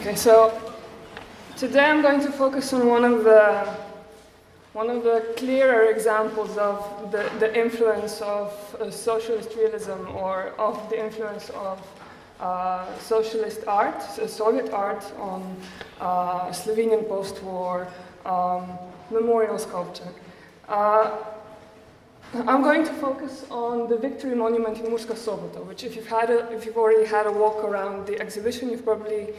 Okay, so today I'm going to focus on one of the clearer examples of the influence of socialist realism, or of the influence of socialist art, Soviet art, on Slovenian post-war memorial sculpture. I'm going to focus on the Victory Monument in Murska Sobota, which if you've already had a walk around the exhibition, you've probably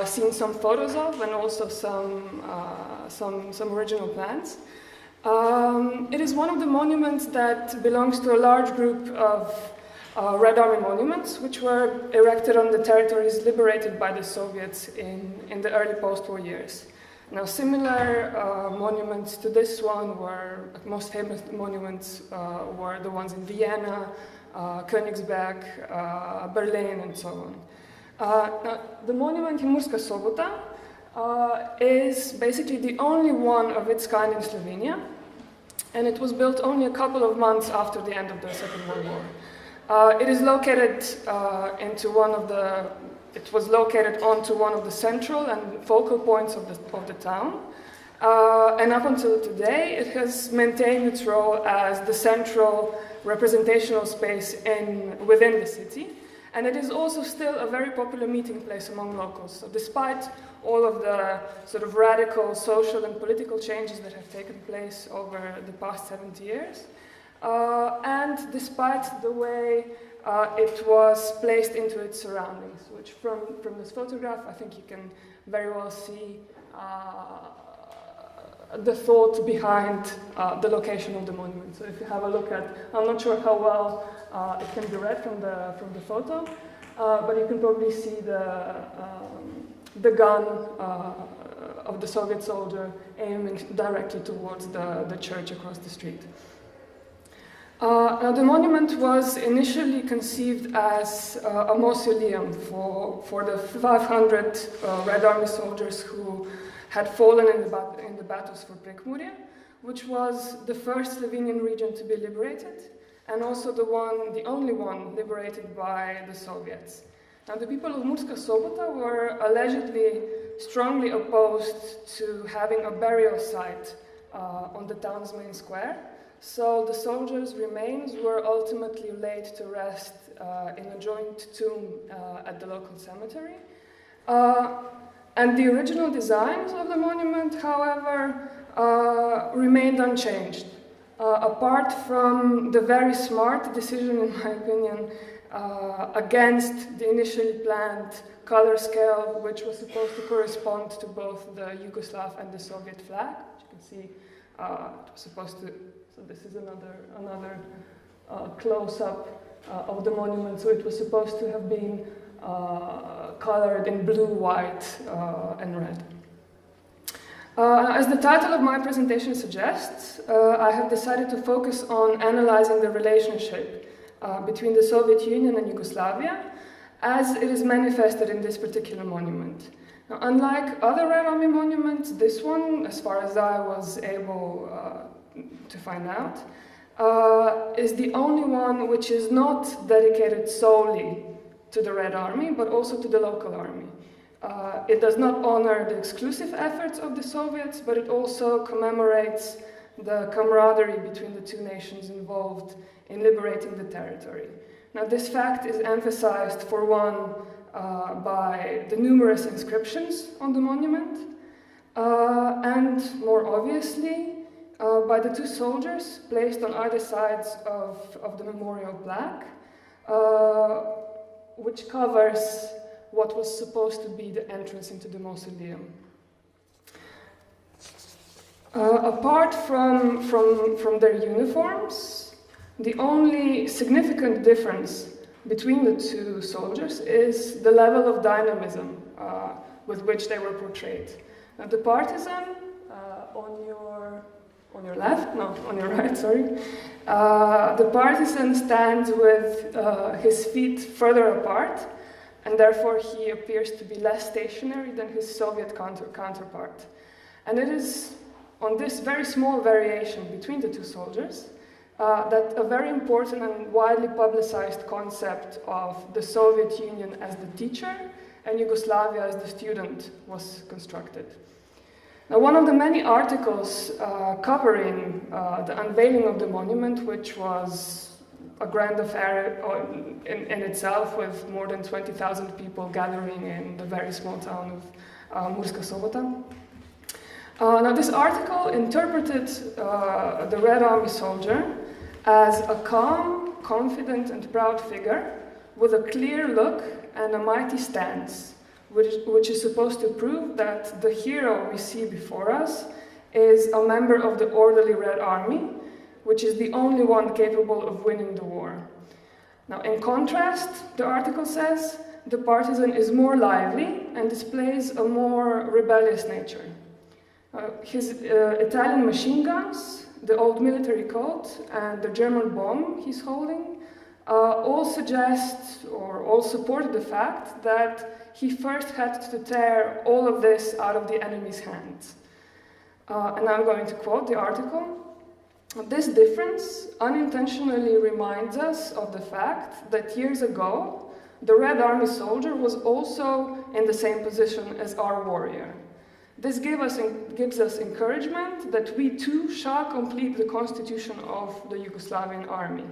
seen some photos of, and also some original plans. It is one of the monuments that belongs to a large group of Red Army monuments, which were erected on the territories liberated by the Soviets in the early post-war years. Now, similar monuments to this one were, most famous monuments were the ones in Vienna, Königsberg, Berlin, and so on. Now, the monument in Murska Sobota is basically the only one of its kind in Slovenia, and it was built only a couple of months after the end of the Second World War. It is located It was located onto one of the central and focal points of the town, and up until today it has maintained its role as the central representational space within the city, and it is also still a very popular meeting place among locals. So despite all of the sort of radical social and political changes that have taken place over the past 70 years, and despite the way it was placed into its surroundings, which from this photograph I think you can very well see the thought behind the location of the monument. So if you have a look at, I'm not sure how well it can be read from the photo, but you can probably see the gun of the Soviet soldier aiming directly towards the church across the street. Now, the monument was initially conceived as a mausoleum for the 500 Red Army soldiers who had fallen in the battles for Prekmurje, which was the first Slovenian region to be liberated, and also the only one liberated by the Soviets. Now, the people of Murska Sobota were allegedly strongly opposed to having a burial site on the town's main square. So the soldiers' remains were ultimately laid to rest in a joint tomb at the local cemetery. And the original designs of the monument, however, remained unchanged. Apart from the very smart decision, in my opinion, against the initially planned color scale, which was supposed to correspond to both the Yugoslav and the Soviet flag. Which you can see, it was supposed to. So this is another close-up of the monument. So it was supposed to have been colored in blue, white, and red. As the title of my presentation suggests, I have decided to focus on analyzing the relationship between the Soviet Union and Yugoslavia as it is manifested in this particular monument. Now, unlike other Red Army monuments, this one, as far as I was able to find out, is the only one which is not dedicated solely to the Red Army, but also to the local army. It does not honor the exclusive efforts of the Soviets, but it also commemorates the camaraderie between the two nations involved in liberating the territory. Now, this fact is emphasized, for one, by the numerous inscriptions on the monument, and more obviously, by the two soldiers placed on either sides of the memorial plaque, which covers what was supposed to be the entrance into the mausoleum. Apart from their uniforms, the only significant difference between the two soldiers is the level of dynamism with which they were portrayed. Now, the partisan on your left, no, on your right, sorry. The partisan stands with his feet further apart, and therefore he appears to be less stationary than his Soviet counterpart. And it is on this very small variation between the two soldiers that a very important and widely publicized concept of the Soviet Union as the teacher and Yugoslavia as the student was constructed. Now, one of the many articles covering the unveiling of the monument, which was a grand affair in itself, with more than 20,000 people gathering in the very small town of Murska Sobota. Now, this article interpreted the Red Army soldier as a calm, confident, and proud figure with a clear look and a mighty stance, which is supposed to prove that the hero we see before us is a member of the orderly Red Army, which is the only one capable of winning the war. Now, in contrast, the article says, the partisan is more lively and displays a more rebellious nature. His Italian machine guns, the old military coat, and the German bomb he's holding all suggest or all support the fact that he first had to tear all of this out of the enemy's hands. And I'm going to quote the article. This difference unintentionally reminds us of the fact that years ago, the Red Army soldier was also in the same position as our warrior. This gives us encouragement that we too shall complete the constitution of the Yugoslavian army.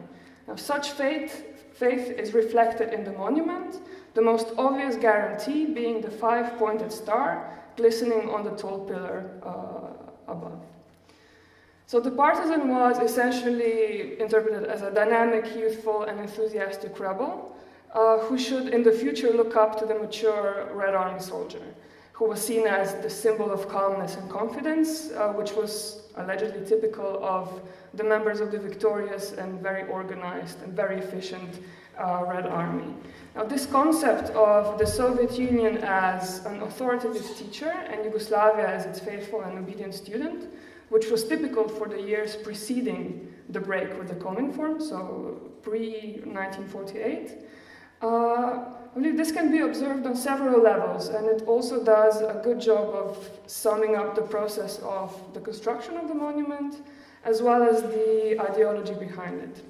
Now, such faith is reflected in the monument, the most obvious guarantee being the 5-pointed star glistening on the tall pillar above. So the partisan was essentially interpreted as a dynamic, youthful, and enthusiastic rebel who should in the future look up to the mature Red Army soldier, who was seen as the symbol of calmness and confidence, which was allegedly typical of the members of the victorious and very organized and very efficient Red Army. Now, this concept of the Soviet Union as an authoritative teacher and Yugoslavia as its faithful and obedient student, which was typical for the years preceding the break with the Cominform, so pre-1948. I believe this can be observed on several levels, and it also does a good job of summing up the process of the construction of the monument, as well as the ideology behind it.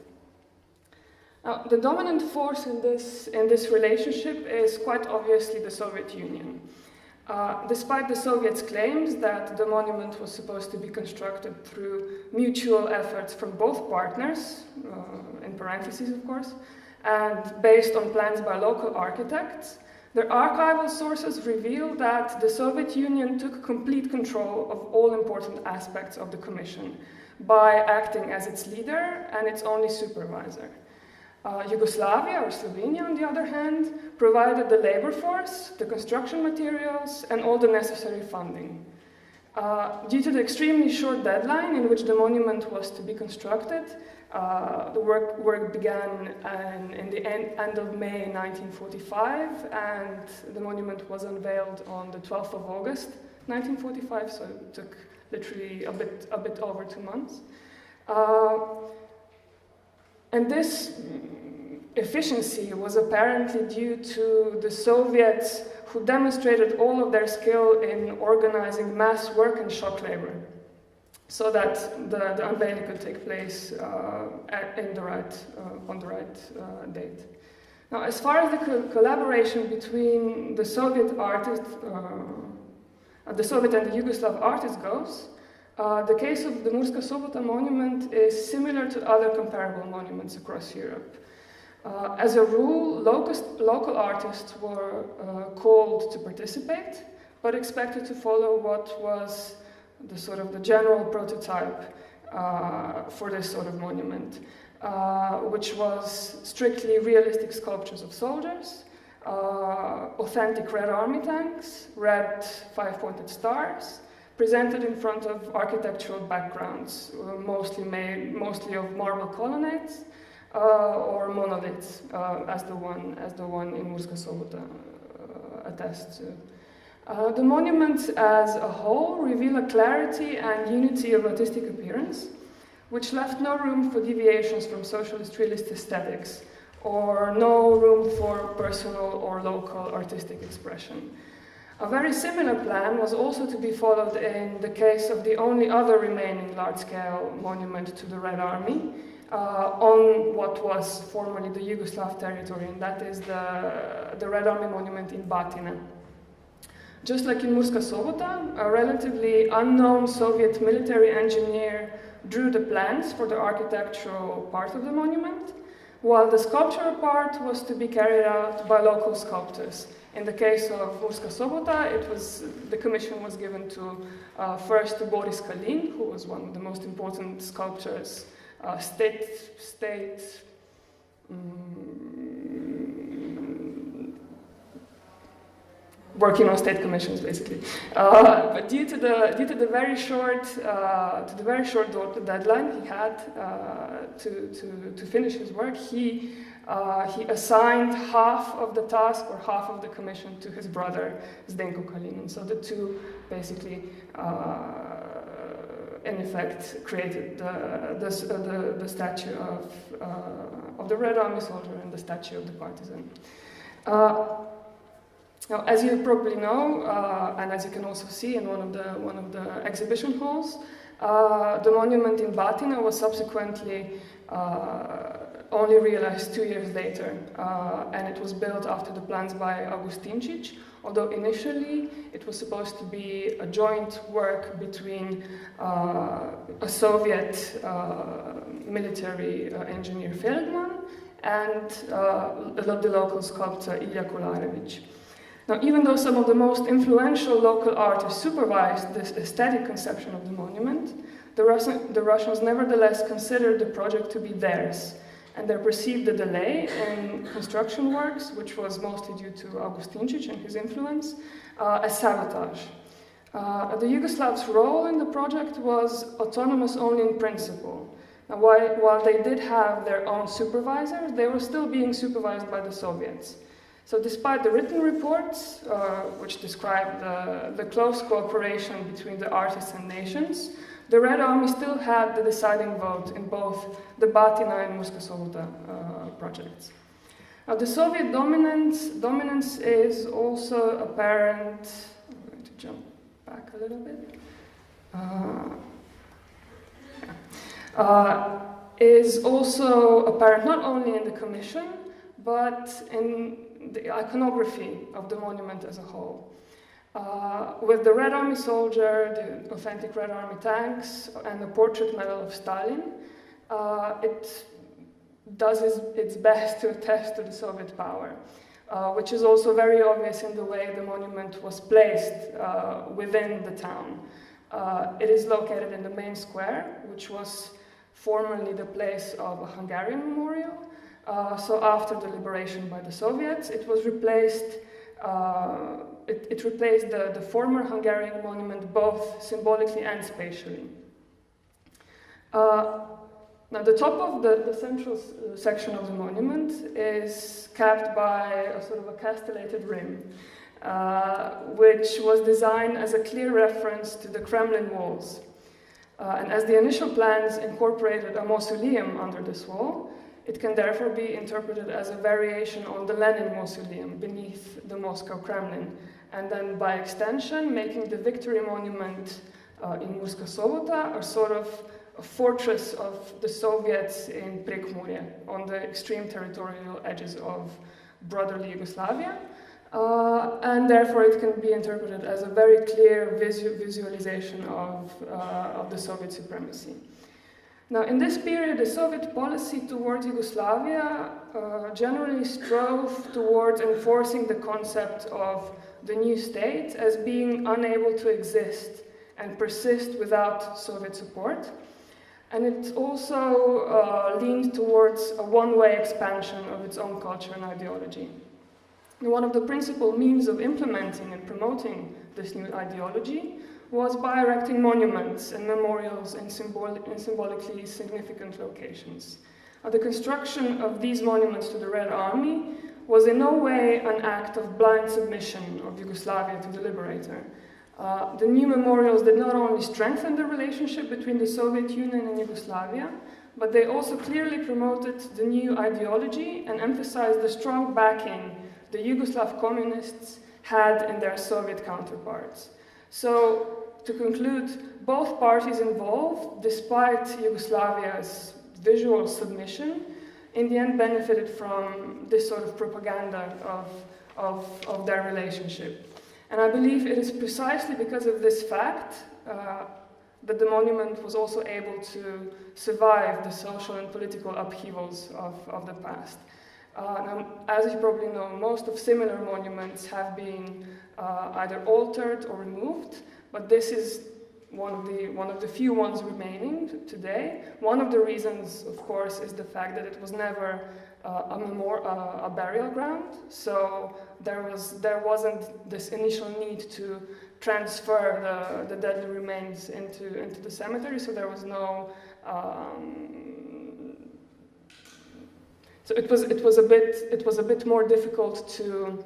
Now, the dominant force in this relationship is quite obviously the Soviet Union. Despite the Soviets' claims that the monument was supposed to be constructed through mutual efforts from both partners, in parentheses of course, and based on plans by local architects, their archival sources reveal that the Soviet Union took complete control of all important aspects of the commission by acting as its leader and its only supervisor. Yugoslavia, or Slovenia, on the other hand, provided the labor force, the construction materials, and all the necessary funding. Due to the extremely short deadline in which the monument was to be constructed, the work began in the end of May 1945, and the monument was unveiled on the 12th of August 1945, so it took literally a bit over 2 months. And this efficiency was apparently due to the Soviets, who demonstrated all of their skill in organizing mass work and shock labor, so that the unveiling could take place on the right date. Now, as far as the collaboration between the Soviet artist, the Soviet and the Yugoslav artists goes, the case of the Murska Sobota monument is similar to other comparable monuments across Europe. As a rule, local artists were called to participate, but expected to follow what was the general prototype for this sort of monument, which was strictly realistic sculptures of soldiers, authentic Red Army tanks, red 5-pointed stars, presented in front of architectural backgrounds, mostly of marble colonnades or monoliths, as the one in Murska Sobota attests to. The monuments as a whole reveal a clarity and unity of artistic appearance, which left no room for deviations from socialist realist aesthetics, or no room for personal or local artistic expression. A very similar plan was also to be followed in the case of the only other remaining large-scale monument to the Red Army, on what was formerly the Yugoslav territory, and that is the Red Army monument in Batina. Just like in Murska Sobota, a relatively unknown Soviet military engineer drew the plans for the architectural part of the monument, while the sculptural part was to be carried out by local sculptors. In the case of Murska Sobota, the commission was given to first to Boris Kalin, who was one of the most important sculptors, working on state commissions, basically. But due to the very short deadline he had to finish his work, he assigned half of the task or half of the commission to his brother Zdenko Kalin, and so the two basically, in effect, created the statue of the Red Army soldier and the statue of the partisan. Now, as you probably know, and as you can also see in one of the exhibition halls, the monument in Batina was subsequently only realized 2 years later, and it was built after the plans by August Tinčić, although initially it was supposed to be a joint work between a Soviet military engineer Feldman and the local sculptor Ilya Kolarević. Now, even though some of the most influential local artists supervised this aesthetic conception of the monument, the Russians nevertheless considered the project to be theirs, and they perceived the delay in construction works, which was mostly due to August Tinčić and his influence, as sabotage. The Yugoslavs' role in the project was autonomous only in principle. Now, while they did have their own supervisors, they were still being supervised by the Soviets. So despite the written reports, which described the close cooperation between the artists and nations, the Red Army still had the deciding vote in both the Batina and Murska Sobota projects. Now, the Soviet dominance is also apparent. I'm going to jump back a little bit. Is also apparent not only in the commission, but in the iconography of the monument as a whole. With the Red Army soldier, the authentic Red Army tanks, and the portrait medal of Stalin, it does its best to attest to the Soviet power, which is also very obvious in the way the monument was placed within the town. It is located in the main square, which was formerly the place of a Hungarian memorial. So after the liberation by the Soviets, it was replaced. It replaced the former Hungarian monument both symbolically and spatially. Now, the top of the central section of the monument is capped by a sort of a castellated rim, which was designed as a clear reference to the Kremlin walls. And as the initial plans incorporated a mausoleum under this wall, it can therefore be interpreted as a variation on the Lenin mausoleum beneath the Moscow Kremlin, and then by extension making the Victory Monument in Murska Sobota a sort of a fortress of the Soviets in Prekmurje, on the extreme territorial edges of brotherly Yugoslavia, and therefore it can be interpreted as a very clear visualization of the Soviet supremacy. Now, in this period, the Soviet policy towards Yugoslavia generally strove towards enforcing the concept of the new state as being unable to exist and persist without Soviet support. And it also leaned towards a one-way expansion of its own culture and ideology. And one of the principal means of implementing and promoting this new ideology was by erecting monuments and memorials in symbolically significant locations. The construction of these monuments to the Red Army was in no way an act of blind submission of Yugoslavia to the liberator. The new memorials did not only strengthen the relationship between the Soviet Union and Yugoslavia, but they also clearly promoted the new ideology and emphasized the strong backing the Yugoslav communists had in their Soviet counterparts. So, to conclude, both parties involved, despite Yugoslavia's visual submission, in the end benefited from this sort of propaganda of their relationship. And I believe it is precisely because of this fact that the monument was also able to survive the social and political upheavals of the past. Now, as you probably know, most of similar monuments have been either altered or removed, but this is one of the few ones remaining today. One of the reasons, of course, is the fact that it was never a burial ground, so there wasn't this initial need to transfer the deadly remains into the cemetery, so there was no. So it was a bit more difficult to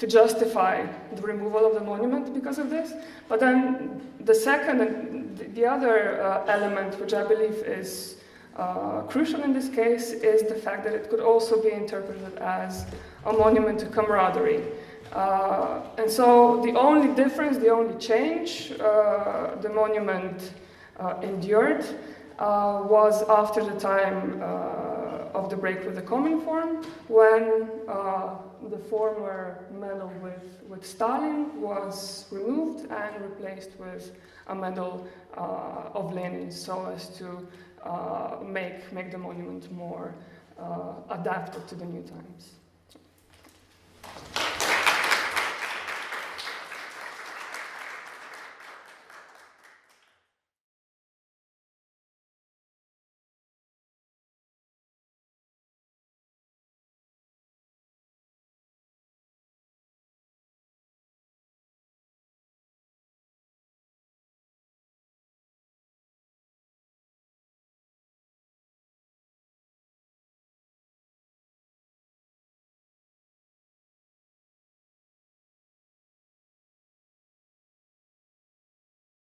justify the removal of the monument because of this. But then the second and the other element, which I believe is crucial in this case, is the fact that it could also be interpreted as a monument to camaraderie. And so the only difference, the only change the monument endured was after the time of the break with the Cominform, when the former medal with Stalin was removed and replaced with a medal of Lenin, so as to make the monument more adapted to the new times.